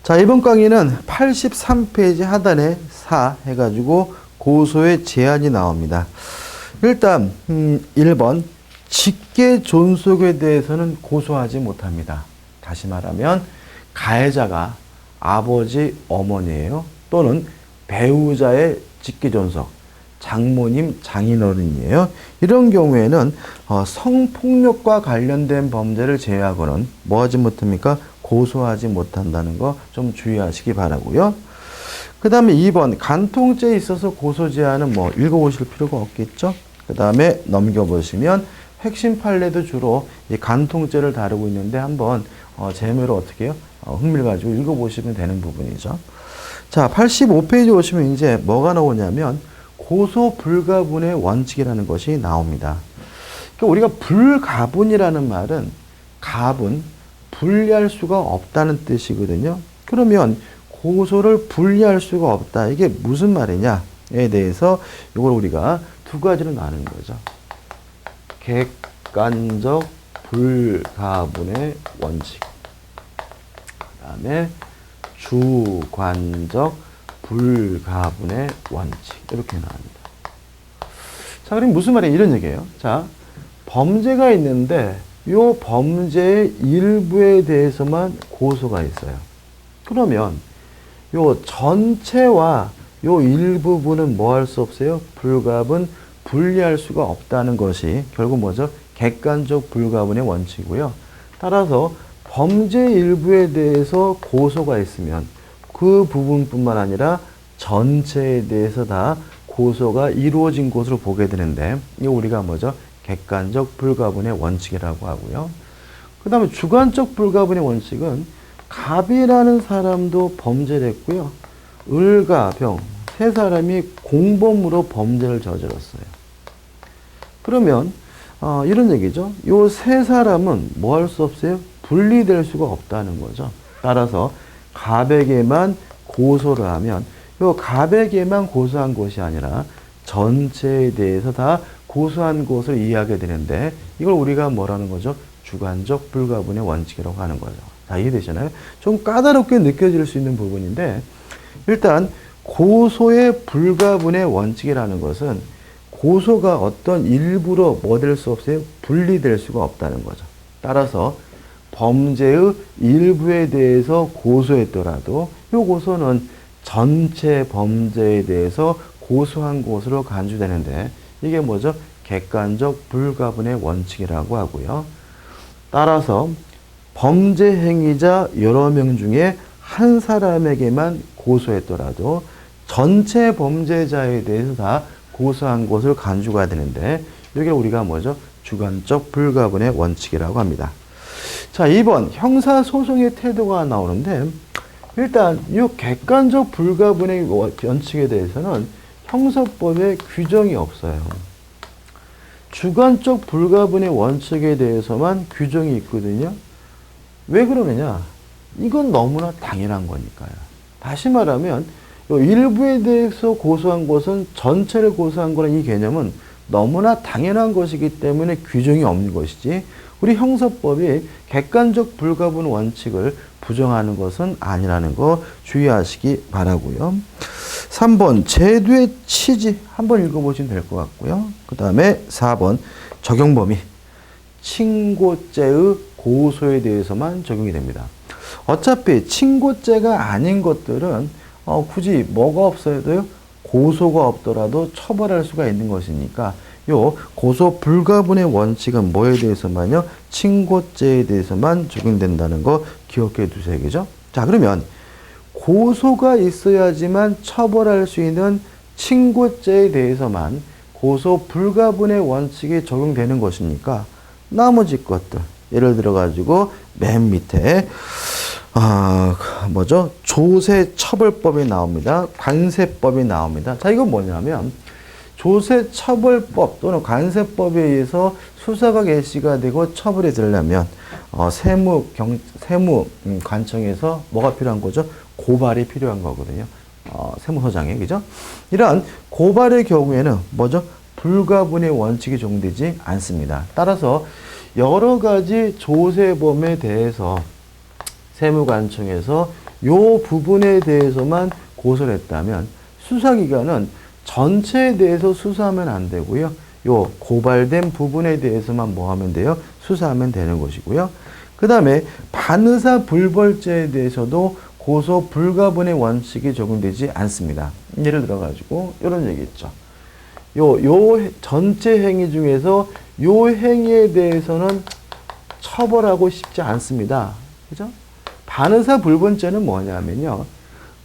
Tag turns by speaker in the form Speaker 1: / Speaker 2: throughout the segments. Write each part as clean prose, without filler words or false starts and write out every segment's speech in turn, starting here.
Speaker 1: 자, 이번 강의는 83페이지 하단에 4 해가지고 고소의 제한이 나옵니다. 일단 1번 직계 존속에 대해서는 고소하지 못합니다. 다시 말하면 가해자가 아버지, 어머니예요. 또는 배우자의 직계 존속, 장모님, 장인어른이에요. 이런 경우에는 성폭력과 관련된 범죄를 제외하고는 뭐 하지 못합니까? 고소하지 못한다는 거 좀 주의하시기 바라고요. 그 다음에 2번 간통죄에 있어서 고소 제한은 뭐 읽어보실 필요가 없겠죠. 그 다음에 넘겨보시면 핵심 판례도 주로 이 간통죄를 다루고 있는데 한번 재미로 어떻게 해요? 흥미를 가지고 읽어보시면 되는 부분이죠. 자, 85페이지 오시면 이제 뭐가 나오냐면 고소 불가분의 원칙이라는 것이 나옵니다. 그러니까 우리가 불가분이라는 말은 가분, 분리할 수가 없다는 뜻이거든요. 그러면 고소를 분리할 수가 없다. 이게 무슨 말이냐에 대해서 이걸 우리가 두 가지로 나누는 거죠. 객관적 불가분의 원칙. 그 다음에 주관적 불가분의 원칙. 이렇게 나옵니다. 자, 그럼 무슨 말이에요? 이런 얘기예요. 자, 범죄가 있는데 이 범죄의 일부에 대해서만 고소가 있어요. 그러면 요 전체와 요 일부분은 뭐 할 수 없어요? 불가분, 분리할 수가 없다는 것이 결국 뭐죠? 객관적 불가분의 원칙이고요. 따라서 범죄 일부에 대해서 고소가 있으면 그 부분뿐만 아니라 전체에 대해서 다 고소가 이루어진 것으로 보게 되는데 이거 우리가 뭐죠? 객관적 불가분의 원칙이라고 하고요. 그 다음에 주관적 불가분의 원칙은 갑이라는 사람도 범죄를 했고요. 을과 병, 세 사람이 공범으로 범죄를 저질렀어요. 그러면 이런 얘기죠. 이 세 사람은 뭐 할 수 없어요? 분리될 수가 없다는 거죠. 따라서 갑에게만 고소를 하면 이 갑에게만 고소한 것이 아니라 전체에 대해서 다 고소한 것을 이해하게 되는데 이걸 우리가 뭐라는 거죠? 주관적 불가분의 원칙이라고 하는 거죠. 자, 이해되시나요? 좀 까다롭게 느껴질 수 있는 부분인데 일단 고소의 불가분의 원칙이라는 것은 고소가 어떤 일부로 뭐 될 수 없어요? 분리될 수가 없다는 거죠. 따라서 범죄의 일부에 대해서 고소했더라도 이 고소는 전체 범죄에 대해서 고소한 것으로 간주되는데 이게 뭐죠? 객관적 불가분의 원칙이라고 하고요. 따라서 범죄 행위자 여러 명 중에 한 사람에게만 고소했더라도 전체 범죄자에 대해서 다 고소한 것을 간주가 되는데 이게 우리가 뭐죠? 주관적 불가분의 원칙이라고 합니다. 자, 2번 형사소송의 태도가 나오는데 일단 이 객관적 불가분의 원칙에 대해서는 형사법에 규정이 없어요. 주관적 불가분의 원칙에 대해서만 규정이 있거든요. 왜 그러느냐? 이건 너무나 당연한 거니까요. 다시 말하면 일부에 대해서 고소한 것은 전체를 고소한 거는 이 개념은 너무나 당연한 것이기 때문에 규정이 없는 것이지 우리 형사법이 객관적 불가분 원칙을 부정하는 것은 아니라는 거 주의하시기 바라고요. 3번 제도의 취지 한번 읽어보시면 될 것 같고요. 그 다음에 4번 적용 범위 친고죄의 고소에 대해서만 적용이 됩니다. 어차피 친고죄가 아닌 것들은 굳이 뭐가 없어도요 고소가 없더라도 처벌할 수가 있는 것이니까 요 고소 불가분의 원칙은 뭐에 대해서만요? 친고죄에 대해서만 적용된다는 거 기억해 두세요. 그죠? 자, 그러면 고소가 있어야지만 처벌할 수 있는 친고죄에 대해서만 고소 불가분의 원칙이 적용되는 것이니까 나머지 것들 예를 들어 가지고 맨 밑에 뭐죠? 조세처벌법이 나옵니다. 관세법이 나옵니다. 자, 이건 뭐냐면 조세처벌법 또는 관세법에 의해서 수사가 개시가 되고 처벌이 되려면 세무관청에서 뭐가 필요한 거죠? 고발이 필요한 거거든요. 세무서장에, 그죠? 이러한 고발의 경우에는 뭐죠? 불가분의 원칙이 적용되지 않습니다. 따라서 여러 가지 조세범에 대해서 세무관청에서 요 부분에 대해서만 고소를 했다면 수사기관은 전체에 대해서 수사하면 안 되고요. 요 고발된 부분에 대해서만 뭐 하면 돼요? 수사하면 되는 것이고요. 그 다음에 반의사 불벌죄에 대해서도 고소 불가분의 원칙이 적용되지 않습니다. 예를 들어가지고 이런 얘기 있죠. 요 전체 행위 중에서 요 행위에 대해서는 처벌하고 싶지 않습니다. 그죠? 반의사 불벌죄는 뭐냐면요.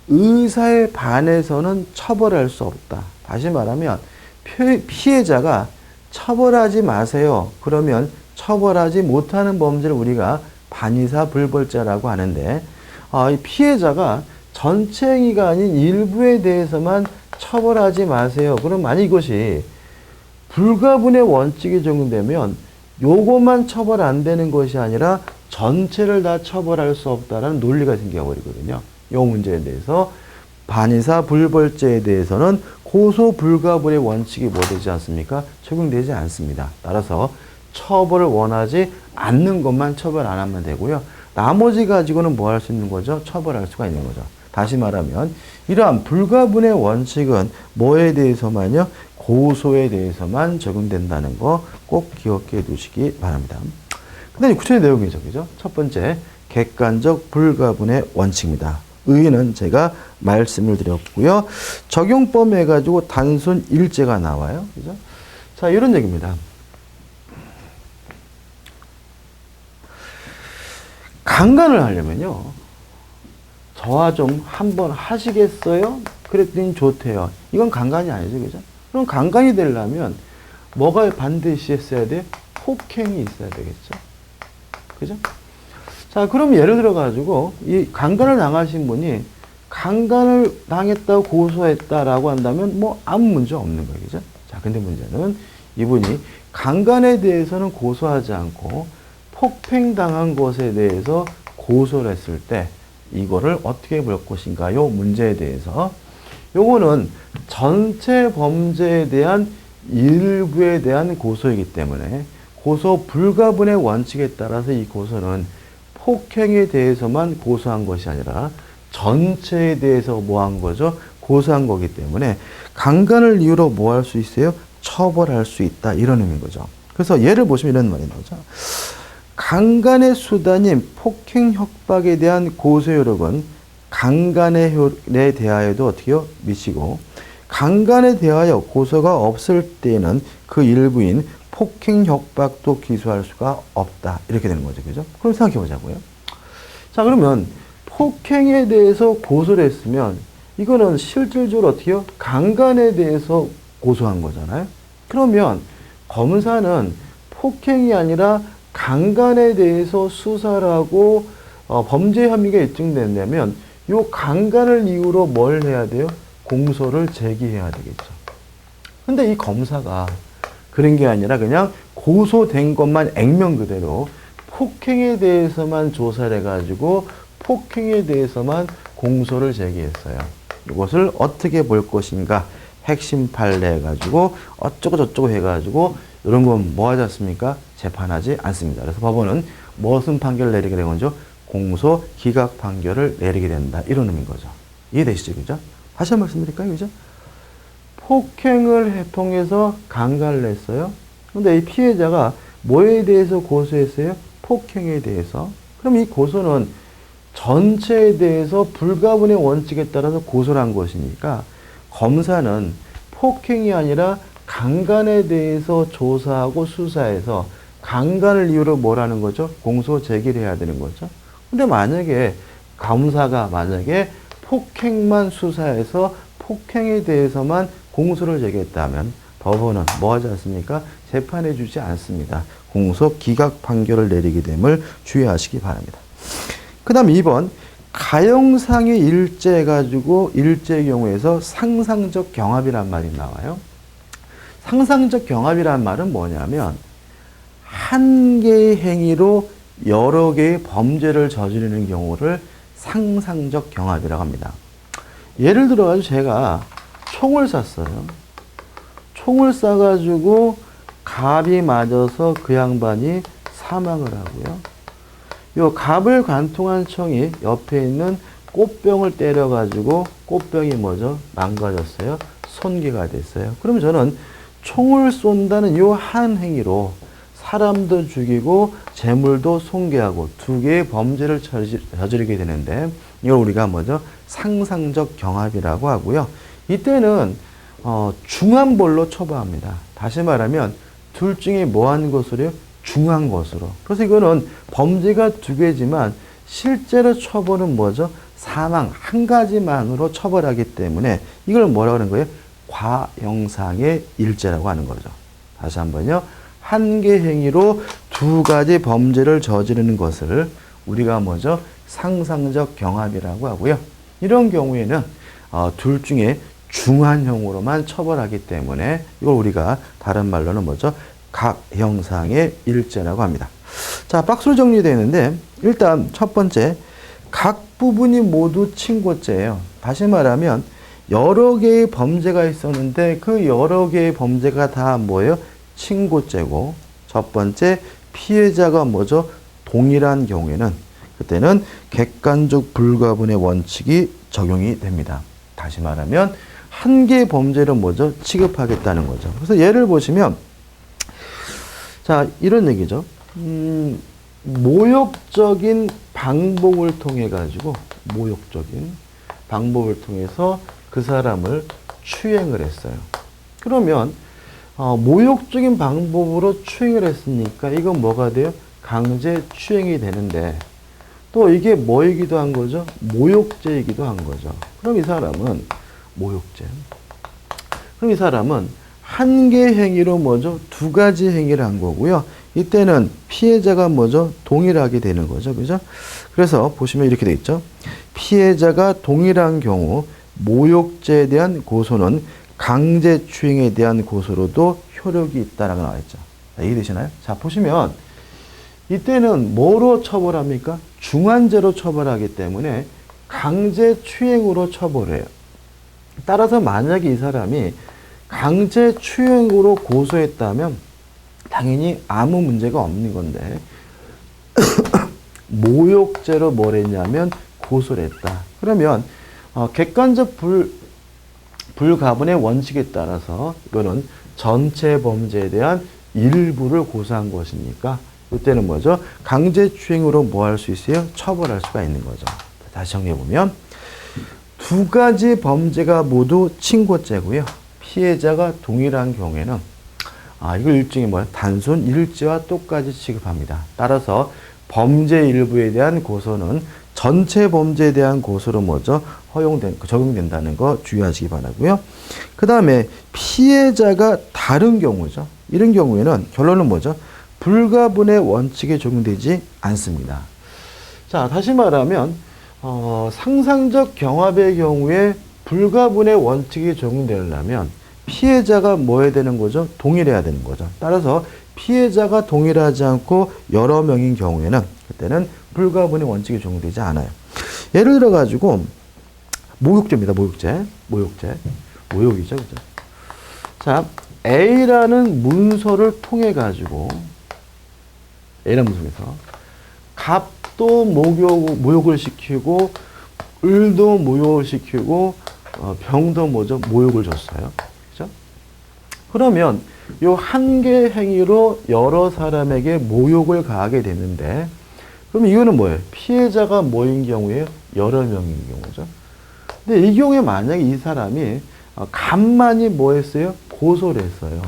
Speaker 1: 의사에 반해서는 처벌할 수 없다. 다시 말하면 피해자가 처벌하지 마세요. 그러면 처벌하지 못하는 범죄를 우리가 반의사 불벌죄라고 하는데 이 피해자가 전체 행위가 아닌 일부에 대해서만 처벌하지 마세요. 그럼 만약 이것이 불가분의 원칙이 적용되면 요것만 처벌 안 되는 것이 아니라 전체를 다 처벌할 수 없다라는 논리가 생겨버리거든요. 이 문제에 대해서 반의사 불벌죄에 대해서는 고소 불가분의 원칙이 뭐 되지 않습니까? 적용되지 않습니다. 따라서 처벌을 원하지 않는 것만 처벌 안 하면 되고요. 나머지 가지고는 뭐 할 수 있는 거죠? 처벌할 수가 있는 거죠. 다시 말하면 이러한 불가분의 원칙은 뭐에 대해서만요? 고소에 대해서만 적용된다는 거 꼭 기억해 두시기 바랍니다. 그 다음에 구체적인 내용이죠. 그죠? 첫 번째, 객관적 불가분의 원칙입니다. 의의는 제가 말씀을 드렸고요. 적용법 해가지고 단순 일제가 나와요. 그죠? 자, 이런 얘기입니다. 강간을 하려면요. 저와 좀 한번 하시겠어요? 그랬더니 좋대요. 이건 강간이 아니죠. 그죠? 그럼 강간이 되려면 뭐가 반드시 했어야 돼? 폭행이 있어야 되겠죠. 그죠? 자, 그럼 예를 들어가지고, 이 강간을 당하신 분이 강간을 당했다고 고소했다라고 한다면 뭐 아무 문제 없는 거예요. 그죠? 자, 근데 문제는 이분이 강간에 대해서는 고소하지 않고 폭행당한 것에 대해서 고소를 했을 때 이거를 어떻게 볼 것인가요? 문제에 대해서. 요거는 전체 범죄에 대한 일부에 대한 고소이기 때문에 고소 불가분의 원칙에 따라서 이 고소는 폭행에 대해서만 고소한 것이 아니라 전체에 대해서 뭐 한 거죠? 고소한 거기 때문에 강간을 이유로 뭐 할 수 있어요? 처벌할 수 있다. 이런 의미인 거죠. 그래서 예를 보시면 이런 말이 나오죠. 강간의 수단인 폭행 협박에 대한 고소 효력은 강간에 대하여도 어떻게요? 미치고 강간에 대하여 고소가 없을 때는 그 일부인 폭행 협박도 기소할 수가 없다. 이렇게 되는 거죠. 그죠? 그럼 생각해 보자고요. 자, 그러면 폭행에 대해서 고소를 했으면 이거는 실질적으로 어떻게요? 강간에 대해서 고소한 거잖아요. 그러면 검사는 폭행이 아니라 강간에 대해서 수사를 하고 범죄 혐의가 입증된다면 이 강간을 이유로 뭘 해야 돼요? 공소를 제기해야 되겠죠. 근데 이 검사가 그런 게 아니라 그냥 고소된 것만 액면 그대로 폭행에 대해서만 조사를 해가지고 폭행에 대해서만 공소를 제기했어요. 이것을 어떻게 볼 것인가? 핵심 판례 해가지고 어쩌고 저쩌고 해가지고 이런 건 뭐 하지 않습니까? 재판하지 않습니다. 그래서 법원은 무슨 판결을 내리게 된 거죠? 공소 기각 판결을 내리게 된다. 이런 의미인 거죠. 이해되시죠? 그죠? 다시 한 번 말씀드릴까요? 그죠? 폭행을 통해서 강간을 했어요. 근데 이 피해자가 뭐에 대해서 고소했어요? 폭행에 대해서. 그럼 이 고소는 전체에 대해서 불가분의 원칙에 따라서 고소를 한 것이니까 검사는 폭행이 아니라 강간에 대해서 조사하고 수사해서 강간을 이유로 뭐라는 거죠? 공소 제기를 해야 되는 거죠. 근데 만약에 검사가 만약에 폭행만 수사해서 폭행에 대해서만 공소를 제기했다면 법원은 뭐 하지 않습니까? 재판해 주지 않습니다. 공소 기각 판결을 내리게 됨을 주의하시기 바랍니다. 그 다음 2번 가형상의 일제 가지고 일제의 경우에서 상상적 경합이란 말이 나와요. 상상적 경합이란 말은 뭐냐면 한 개의 행위로 여러 개의 범죄를 저지르는 경우를 상상적 경합이라고 합니다. 예를 들어가지고 제가 총을 쐈어요. 총을 쏴가지고 갑이 맞아서 그 양반이 사망을 하고요. 요 갑을 관통한 총이 옆에 있는 꽃병을 때려가지고 꽃병이 뭐죠? 망가졌어요. 손괴가 됐어요. 그럼 저는 총을 쏜다는 이 한 행위로 사람도 죽이고 재물도 손괴하고 두 개의 범죄를 저지르게 되는데 이걸 우리가 뭐죠? 상상적 경합이라고 하고요. 이때는 중한벌로 처벌합니다. 다시 말하면 둘 중에 뭐한 것으로요? 중한 것으로. 그래서 이거는 범죄가 두 개지만 실제로 처벌은 뭐죠? 사망 한 가지만으로 처벌하기 때문에 이걸 뭐라고 하는 거예요? 과영상의 일죄라고 하는 거죠. 다시 한번요. 한 개 행위로 두 가지 범죄를 저지르는 것을 우리가 뭐죠? 상상적 경합이라고 하고요. 이런 경우에는 둘 중에 중한형으로만 처벌하기 때문에 이걸 우리가 다른 말로는 뭐죠? 각형상의 일죄라고 합니다. 자, 박스로 정리되어 있는데 일단 첫 번째 각 부분이 모두 친고죄예요. 다시 말하면 여러 개의 범죄가 있었는데 그 여러 개의 범죄가 다 뭐예요? 친고죄고 첫 번째 피해자가 뭐죠? 동일한 경우에는 그때는 객관적 불가분의 원칙이 적용이 됩니다. 다시 말하면 한 개의 범죄를 뭐죠? 취급하겠다는 거죠. 그래서 예를 보시면 자 이런 얘기죠. 모욕적인 방법을 통해 가지고 모욕적인 방법을 통해서 그 사람을 추행을 했어요. 그러면 모욕적인 방법으로 추행을 했으니까 이건 뭐가 돼요? 강제 추행이 되는데 또 이게 뭐이기도 한 거죠? 모욕죄이기도 한 거죠. 그럼 이 사람은 모욕죄. 그럼 이 사람은 한 개 행위로 뭐죠? 두 가지 행위를 한 거고요. 이때는 피해자가 뭐죠? 동일하게 되는 거죠. 그죠? 그래서 보시면 이렇게 돼 있죠. 피해자가 동일한 경우 모욕죄에 대한 고소는 강제추행에 대한 고소로도 효력이 있다라고 나와 있죠. 이해되시나요? 자, 보시면 이때는 뭐로 처벌합니까? 중한죄로 처벌하기 때문에 강제추행으로 처벌해요. 따라서 만약에 이 사람이 강제추행으로 고소했다면 당연히 아무 문제가 없는 건데 모욕죄로 뭘 했냐면 고소를 했다. 그러면 객관적 불가분의 원칙에 따라서 이거는 전체 범죄에 대한 일부를 고소한 것이니까 이때는 뭐죠? 강제추행으로 뭐 할 수 있어요? 처벌할 수가 있는 거죠. 다시 정리해보면 두 가지 범죄가 모두 친고죄고요. 피해자가 동일한 경우에는 이걸 일종의 뭐야? 단순 일죄와 똑같이 취급합니다. 따라서 범죄 일부에 대한 고소는 전체 범죄에 대한 고소로 뭐죠? 적용된다는 거 주의하시기 바라고요. 그 다음에 피해자가 다른 경우죠. 이런 경우에는 결론은 뭐죠? 불가분의 원칙에 적용되지 않습니다. 자, 다시 말하면 상상적 경합의 경우에 불가분의 원칙이 적용되려면 피해자가 뭐 해야 되는 거죠? 동일해야 되는 거죠. 따라서 피해자가 동일하지 않고 여러 명인 경우에는 그때는 불가분의 원칙이 적용되지 않아요. 예를 들어 가지고 모욕죄입니다. 모욕이죠. 그죠? 자, A라는 문서를 통해 가지고 A라는 문서에서 갑도 모욕을 시키고 을도 모욕을 시키고 병도 뭐죠? 모욕을 줬어요. 그죠? 그러면 이 한 개 행위로 여러 사람에게 모욕을 가하게 되는데 그럼 이거는 뭐예요? 피해자가 뭐인 경우에요? 여러 명인 경우죠. 근데 이 경우에 만약에 이 사람이 간만이 뭐 했어요? 고소를 했어요.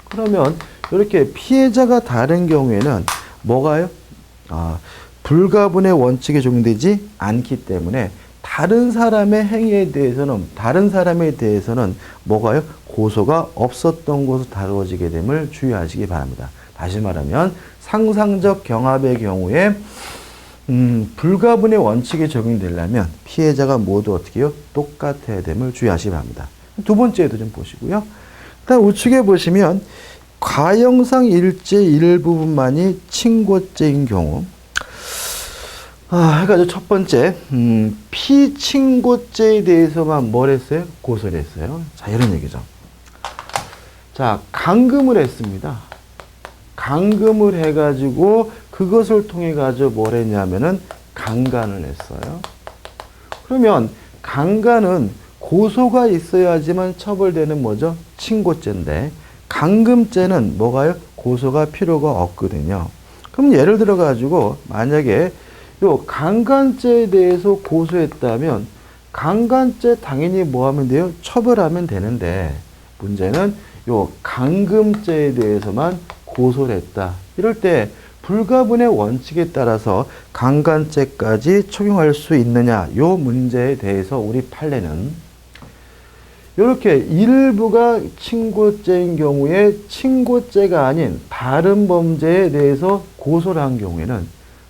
Speaker 1: 그러면 이렇게 피해자가 다른 경우에는 뭐가요? 불가분의 원칙에 적용되지 않기 때문에 다른 사람의 행위에 대해서는 뭐가요? 고소가 없었던 것으로 다루어지게 됨을 주의하시기 바랍니다. 다시 말하면 상상적 경합의 경우에 불가분의 원칙이 적용되려면 피해자가 모두 어떻게 해요? 똑같아야 됨을 주의하시기 바랍니다. 두 번째도 좀 보시고요. 일단 우측에 보시면 과영상 일죄 일부분만이 친고죄인 경우 해가지고 첫 번째 피친고죄에 대해서만 뭘 했어요? 고소를 했어요. 자, 이런 얘기죠. 자, 강금을 했습니다. 강금을 해가지고 그것을 통해 가지고 뭘 했냐면은 강간을 했어요. 그러면 강간은 고소가 있어야지만 처벌되는 뭐죠? 친고죄인데 강금죄는 뭐가요? 고소가 필요가 없거든요. 그럼 예를 들어 가지고 만약에 요 강간죄에 대해서 고소했다면 강간죄 당연히 뭐 하면 돼요? 처벌하면 되는데 문제는 요 강금죄에 대해서만 고소를 했다. 이럴 때 불가분의 원칙에 따라서 강간죄까지 적용할 수 있느냐? 요 문제에 대해서 우리 판례는 이렇게 일부가 친고죄인 경우에 친고죄가 아닌 다른 범죄에 대해서 고소를 한 경우에는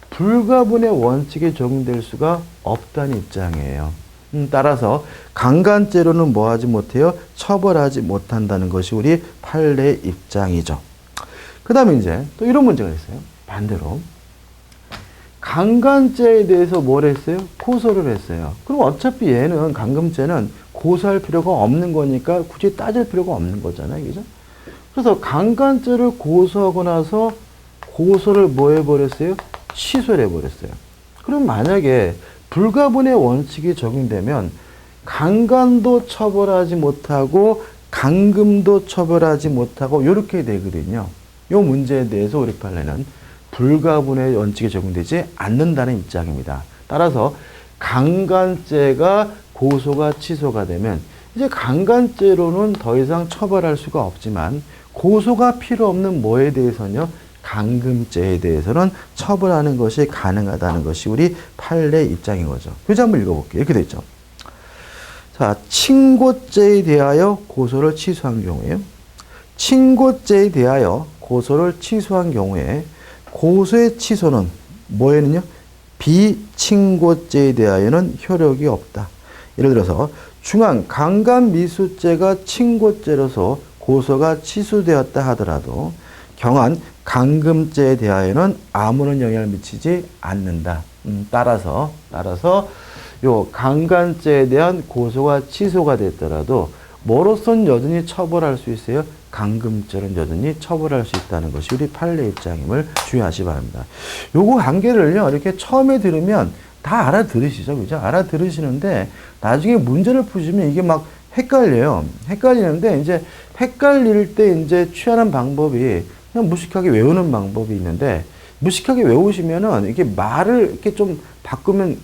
Speaker 1: 불가분의 원칙에 적용될 수가 없다는 입장이에요. 따라서 강간죄로는 뭐 하지 못해요? 처벌하지 못한다는 것이 우리 판례의 입장이죠. 그 다음에 이제 또 이런 문제가 있어요. 반대로. 강간죄에 대해서 뭘 했어요? 고소를 했어요. 그럼 어차피 얘는 강금죄는 고소할 필요가 없는 거니까 굳이 따질 필요가 없는 거잖아요. 그죠? 그래서 강간죄를 고소하고 나서 고소를 뭐 해버렸어요? 취소를 해버렸어요. 그럼 만약에 불가분의 원칙이 적용되면 강간도 처벌하지 못하고 강금도 처벌하지 못하고 이렇게 되거든요. 이 문제에 대해서 우리 판례는 불가분의 원칙이 적용되지 않는다는 입장입니다. 따라서 강간죄가 고소가 취소가 되면 이제 강간죄로는 더 이상 처벌할 수가 없지만 고소가 필요 없는 뭐에 대해서는요? 강금죄에 대해서는 처벌하는 것이 가능하다는 것이 우리 판례 입장인 거죠. 교재 한번 읽어볼게요. 이렇게 돼 있죠. 자, 친고죄에 대하여 고소를 취소한 경우에요. 친고죄에 대하여 고소를 취소한 경우에 고소의 취소는 뭐에는요? 비친고죄에 대하여는 효력이 없다. 예를 들어서 중한 강간미수죄가 친고죄로서 고소가 취소되었다 하더라도 경한 강금죄에 대하여는 아무런 영향을 미치지 않는다. 따라서 요 강간죄에 대한 고소가 취소가 됐더라도 뭐로선 여전히 처벌할 수 있어요? 강금죄는 여전히 처벌할 수 있다는 것이 우리 판례 입장임을 주의하시 바랍니다. 요거 관계를요, 이렇게 처음에 들으면 다 알아들으시죠? 그죠? 알아들으시는데 나중에 문제를 푸시면 이게 막 헷갈려요. 헷갈리는데 이제 헷갈릴 때 이제 취하는 방법이 그냥 무식하게 외우는 방법이 있는데 무식하게 외우시면은 이게 말을 이렇게 좀 바꾸면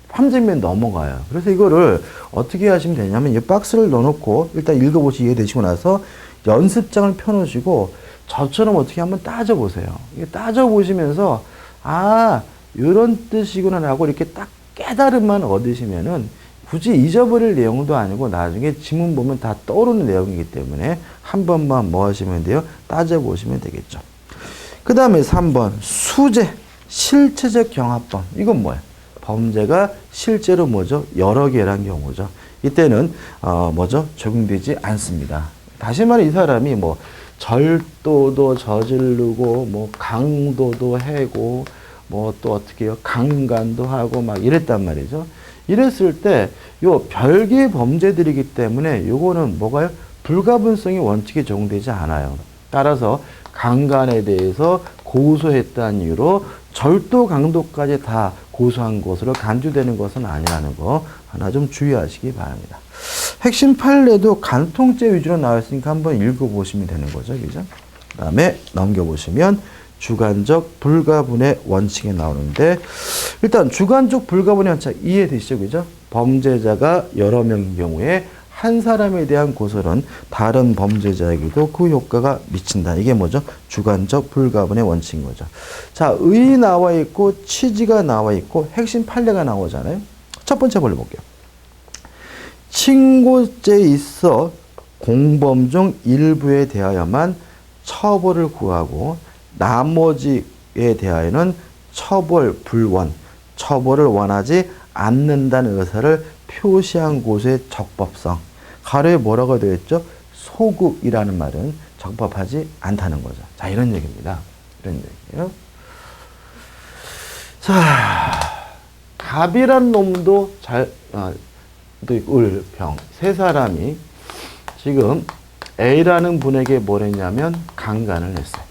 Speaker 1: 함재면 넘어가요. 그래서 이거를 어떻게 하시면 되냐면 이 박스를 넣어놓고 일단 읽어보시 이해되시고 나서 연습장을 펴놓으시고 저처럼 어떻게 한번 따져보세요. 이게 따져보시면서 아 이런 뜻이구나 하고 이렇게 딱 깨달음만 얻으시면은 굳이 잊어버릴 내용도 아니고 나중에 지문 보면 다 떠오르는 내용이기 때문에 한 번만 뭐 하시면 돼요? 따져보시면 되겠죠. 그 다음에 3번 수재, 실체적 경합범. 이건 뭐예요? 범죄가 실제로 뭐죠? 여러 개란 경우죠. 이때는 뭐죠? 적용되지 않습니다. 다시 말해 이 사람이 뭐 절도도 저지르고 뭐 강도도 해고 뭐 또 어떻게 해요? 강간도 하고 막 이랬단 말이죠. 이랬을 때 요 별개의 범죄들이기 때문에 요거는 뭐가요? 불가분성의 원칙이 적용되지 않아요. 따라서 강간에 대해서 고소했다는 이유로 절도 강도까지 다 고소한 것으로 간주되는 것은 아니라는 거 하나 좀 주의하시기 바랍니다. 핵심 판례도 간통죄 위주로 나와 있으니까 한번 읽어보시면 되는 거죠. 그죠? 그 다음에 넘겨보시면 주관적 불가분의 원칙이 나오는데 일단 주관적 불가분의 원칙 이해되시죠? 그죠? 범죄자가 여러 명인 경우에 한 사람에 대한 고소는 다른 범죄자에게도 그 효과가 미친다. 이게 뭐죠? 주관적 불가분의 원칙인 거죠. 자, 의 나와 있고 취지가 나와 있고 핵심 판례가 나오잖아요. 첫 번째 볼게요. 친고죄에 있어 공범 중 일부에 대하여만 처벌을 구하고 나머지에 대하여는 처벌 불원, 처벌을 원하지 않는다는 의사를 표시한 고소의 적법성. 가로에 뭐라고 되어 있죠? 소극이라는 말은 적법하지 않다는 거죠. 자, 이런 얘기입니다. 이런 얘기예요. 자, 갑이란 놈도 또 을, 병. 세 사람이 지금 A라는 분에게 뭘 했냐면 강간을 했어요.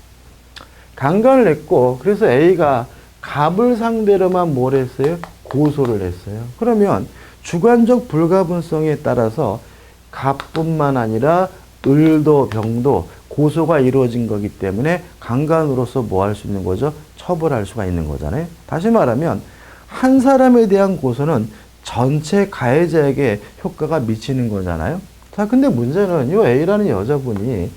Speaker 1: 강간을 했고 그래서 A가 갑을 상대로만 뭘 했어요? 고소를 했어요. 그러면 주관적 불가분성에 따라서 갑뿐만 아니라 을도 병도 고소가 이루어진 거기 때문에 강간으로서 뭐 할 수 있는 거죠? 처벌할 수가 있는 거잖아요. 다시 말하면 한 사람에 대한 고소는 전체 가해자에게 효과가 미치는 거잖아요. 자, 근데 문제는 이 A라는 여자분이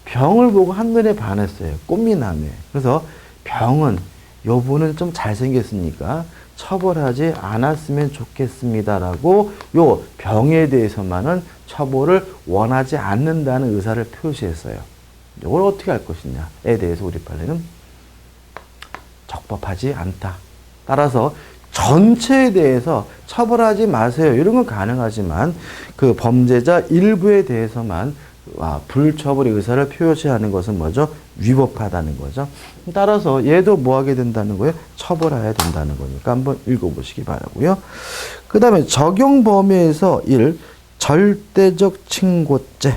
Speaker 1: 병을 보고 한눈에 반했어요. 꽃미남에. 그래서 병은 여분은 좀 잘생겼으니까 처벌하지 않았으면 좋겠습니다라고 요 병에 대해서만은 처벌을 원하지 않는다는 의사를 표시했어요. 이걸 어떻게 할 것이냐에 대해서 우리 판례는 적법하지 않다. 따라서 전체에 대해서 처벌하지 마세요. 이런 건 가능하지만 그 범죄자 일부에 대해서만 불처벌의 의사를 표시하는 것은 뭐죠? 위법하다는 거죠. 따라서 얘도 뭐 하게 된다는 거예요? 처벌해야 된다는 거니까 한번 읽어보시기 바라고요. 그 다음에 적용 범위에서 1. 절대적 친고죄.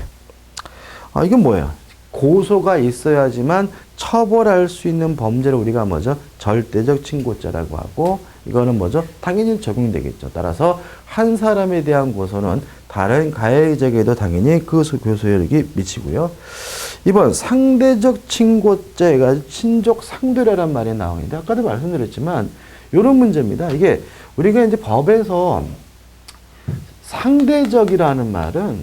Speaker 1: 이건 뭐예요? 고소가 있어야지만 처벌할 수 있는 범죄를 우리가 뭐죠? 절대적 친고죄라고 하고 이거는 뭐죠? 당연히 적용되겠죠. 따라서 한 사람에 대한 고소는 다른 가해자에게도 당연히 그 고소효력이 미치고요. 이번 상대적 친고죄가 친족 상대라는 말이 나오는데 아까도 말씀드렸지만 이런 문제입니다. 이게 우리가 이제 법에서 상대적이라는 말은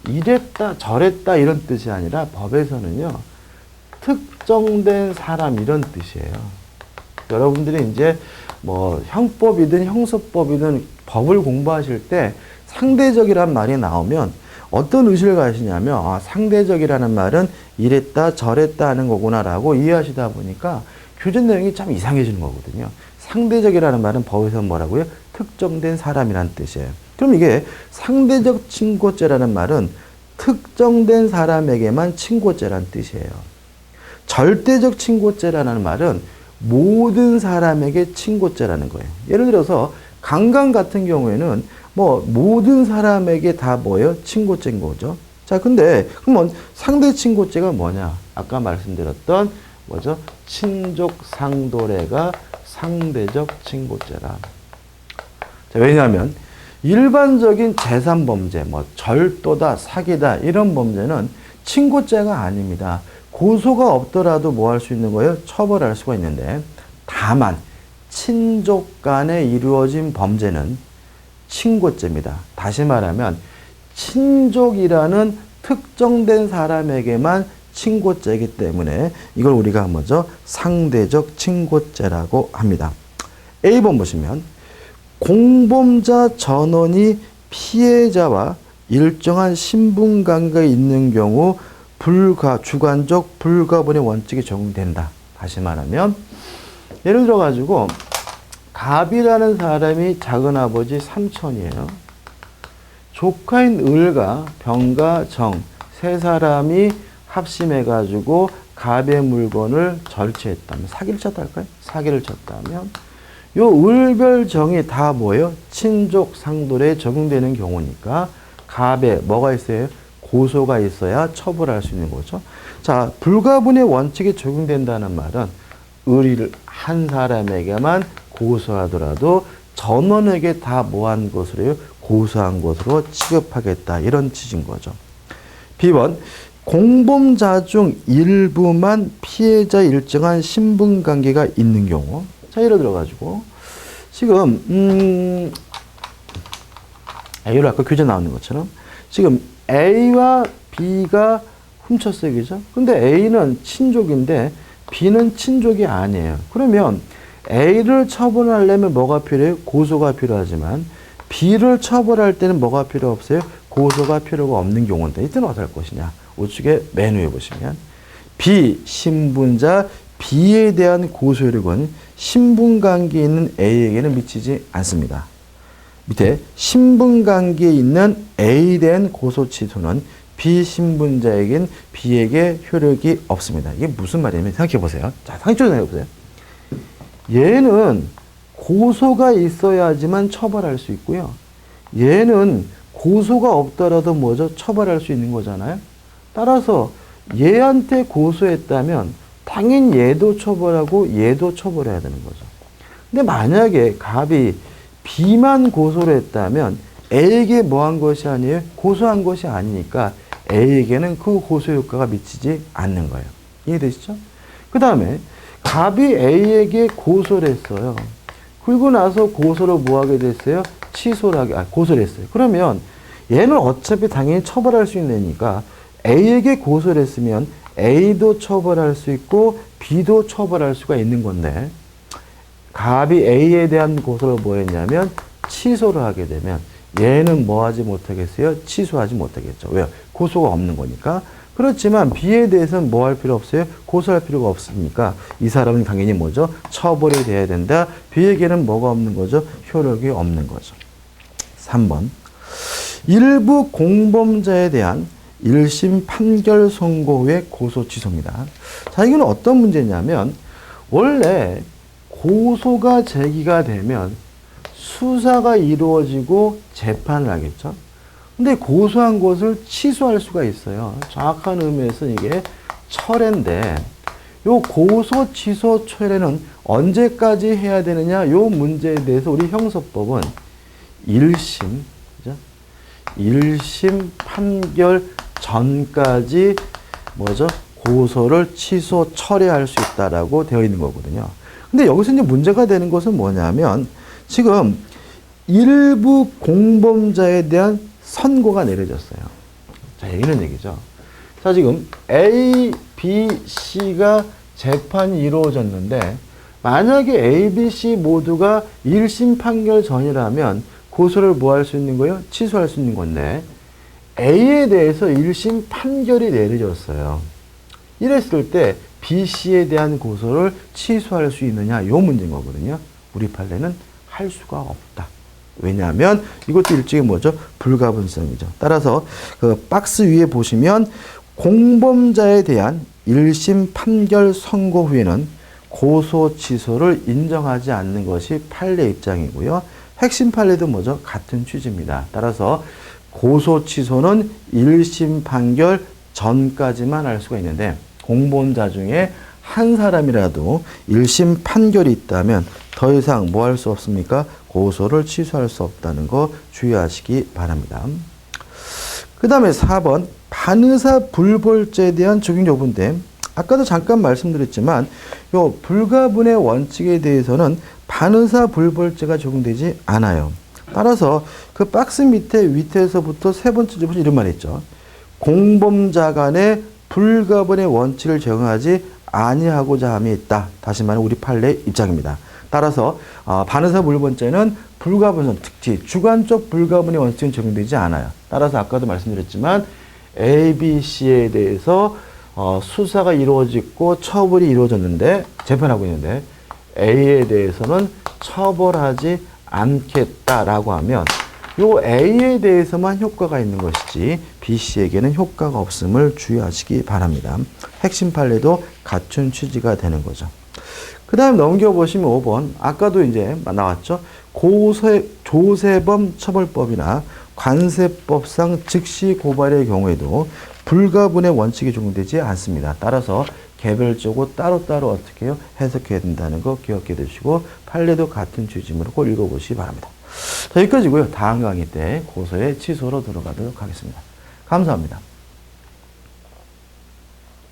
Speaker 1: 이랬다 저랬다 이런 뜻이 아니라 법에서는요. 특정된 사람 이런 뜻이에요. 여러분들이 이제 뭐 형법이든 형사법이든 법을 공부하실 때 상대적이라는 말이 나오면 어떤 의식을 가지시냐면 상대적이라는 말은 이랬다 저랬다 하는 거구나라고 이해하시다 보니까 교재 내용이 참 이상해지는 거거든요. 상대적이라는 말은 법에서 뭐라고요? 특정된 사람이란 뜻이에요. 그럼 이게 상대적 친고죄라는 말은 특정된 사람에게만 친고죄란 뜻이에요. 절대적 친고죄라는 말은 모든 사람에게 친고죄라는 거예요. 예를 들어서 강간 같은 경우에는 뭐 모든 사람에게 다 뭐예요? 친고죄인 거죠. 자, 근데 그러면 상대 친고죄가 뭐냐? 아까 말씀드렸던 뭐죠? 친족 상도례가 상대적 친고죄라. 자, 왜냐하면 일반적인 재산 범죄, 뭐 절도다, 사기다 이런 범죄는 친고죄가 아닙니다. 고소가 없더라도 뭐 할 수 있는 거예요? 처벌할 수가 있는데 다만 친족 간에 이루어진 범죄는 친고죄입니다. 다시 말하면 친족이라는 특정된 사람에게만 친고죄이기 때문에 이걸 우리가 뭐죠? 상대적 친고죄라고 합니다. A번 보시면 공범자 전원이 피해자와 일정한 신분관계가 있는 경우 주관적 불가분의 원칙이 적용된다. 다시 말하면 예를 들어 가지고 갑이라는 사람이 작은아버지 삼촌이에요. 조카인 을과 병과 정 세 사람이 합심해 가지고 갑의 물건을 절취했다면 사기를 쳤다 할까요? 사기를 쳤다면 요 을별정이 다 뭐예요? 친족 상도례에 적용되는 경우니까 갑에 뭐가 있어요? 고소가 있어야 처벌할 수 있는 거죠. 자, 불가분의 원칙이 적용된다는 말은 을을 한 사람에게만 고소하더라도 전원에게 다 뭐한 것으로요? 고소한 것으로 취급하겠다. 이런 취지인 거죠. B번 공범자 중 일부만 피해자 일정한 신분관계가 있는 경우. 자, 예를 들어 가지고 지금 A로 아까 교재 나오는 것처럼 지금 A와 B가 훔쳤어요. 그죠? 근데 A는 친족인데 B는 친족이 아니에요. 그러면 A를 처벌하려면 뭐가 필요해요? 고소가 필요하지만 B를 처벌할 때는 뭐가 필요 없어요? 고소가 필요가 없는 경우인데 이때는 어떻게 할 것이냐? 우측에 맨 위에 보시면 B 신분자 B에 대한 고소력은 신분관계에 있는 A에게는 미치지 않습니다. 밑에 신분관계에 있는 A에 대한 고소 취소는 B 신분자에겐 B에게 효력이 없습니다. 이게 무슨 말이냐면 생각해 보세요. 자, 상식적으로 생각해 보세요. 얘는 고소가 있어야지만 처벌할 수 있고요. 얘는 고소가 없더라도 뭐죠? 처벌할 수 있는 거잖아요. 따라서 얘한테 고소했다면 당연히 얘도 처벌하고 얘도 처벌해야 되는 거죠. 근데 만약에 갑이 B만 고소를 했다면 A에게 뭐 한 것이 아니에요? 고소한 것이 아니니까 A에게는 그 고소 효과가 미치지 않는 거예요. 이해되시죠? 그 다음에 갑이 A에게 고소를 했어요. 그리고 나서 고소를 뭐 하게 됐어요? 고소를 했어요. 그러면 얘는 어차피 당연히 처벌할 수 있는 애니까 A에게 고소를 했으면 A도 처벌할 수 있고 B도 처벌할 수가 있는 건데 갑이 A에 대한 고소를 뭐 했냐면 취소를 하게 되면 얘는 뭐 하지 못하겠어요? 취소하지 못하겠죠. 왜요? 고소가 없는 거니까. 그렇지만 B에 대해서는 뭐 할 필요 없어요? 고소할 필요가 없으니까 이 사람은 당연히 뭐죠? 처벌이 돼야 된다. B에게는 뭐가 없는 거죠? 효력이 없는 거죠. 3번. 일부 공범자에 대한 1심 판결 선고 후에 고소 취소입니다. 자, 이건 어떤 문제냐면 원래 고소가 제기가 되면 수사가 이루어지고 재판을 하겠죠. 근데 고소한 것을 취소할 수가 있어요. 정확한 의미에서 이게 철회인데 요 고소 취소 철회는 언제까지 해야 되느냐 요 문제에 대해서 우리 형사법은 1심 그죠? 1심 판결 전까지 뭐죠? 고소를 취소 철회할 수 있다라고 되어 있는 거거든요. 근데 여기서 이제 문제가 되는 것은 뭐냐면 지금 일부 공범자에 대한 선고가 내려졌어요. 자, 이런 얘기죠. 자, 지금 A, B, C가 재판이 이루어졌는데 만약에 A, B, C 모두가 1심 판결 전이라면 고소를 뭐 할 수 있는 거예요? 취소할 수 있는 건데 A에 대해서 1심 판결이 내려졌어요. 이랬을 때 B, C에 대한 고소를 취소할 수 있느냐 요 문제인 거거든요. 우리 판례는 할 수가 없다. 왜냐하면 이것도 일종의 뭐죠? 불가분성이죠. 따라서 그 박스 위에 보시면 공범자에 대한 1심 판결 선고 후에는 고소 취소를 인정하지 않는 것이 판례 입장이고요. 핵심 판례도 뭐죠? 같은 취지입니다. 따라서 고소 취소는 1심 판결 전까지만 할 수가 있는데 공범자 중에 한 사람이라도 1심 판결이 있다면 더 이상 뭐 할 수 없습니까? 고소를 취소할 수 없다는 거 주의하시기 바랍니다. 그 다음에 4번 반의사 불벌죄에 대한 적용 여부인데 아까도 잠깐 말씀드렸지만 요 불가분의 원칙에 대해서는 반의사 불벌죄가 적용되지 않아요. 따라서 그 박스 밑에서부터 세 번째 보시면 이런 말이 있죠. 공범자 간의 불가분의 원칙을 적용하지 아니하고자 함이 있다. 다시 말하면 우리 판례 입장입니다. 따라서 반의사 불벌죄는 불가분성 특히 주관적 불가분의 원칙은 적용되지 않아요. 따라서 아까도 말씀드렸지만 A, B, C에 대해서 수사가 이루어지고 처벌이 이루어졌는데 재판하고 있는데 A에 대해서는 처벌하지 않겠다라고 하면 요 A에 대해서만 효과가 있는 것이지 B, C에게는 효과가 없음을 주의하시기 바랍니다. 핵심 판례도 갖춘 취지가 되는 거죠. 그 다음 넘겨보시면 5번. 아까도 이제 나왔죠. 조세범 처벌법이나 관세법상 즉시 고발의 경우에도 불가분의 원칙이 적용되지 않습니다. 따라서 개별적으로 따로따로 어떻게 해요? 해석해야 된다는 거 기억해 두시고 판례도 같은 취지로 꼭 읽어보시기 바랍니다. 자, 여기까지고요. 다음 강의 때 고소의 취소로 들어가도록 하겠습니다. 감사합니다.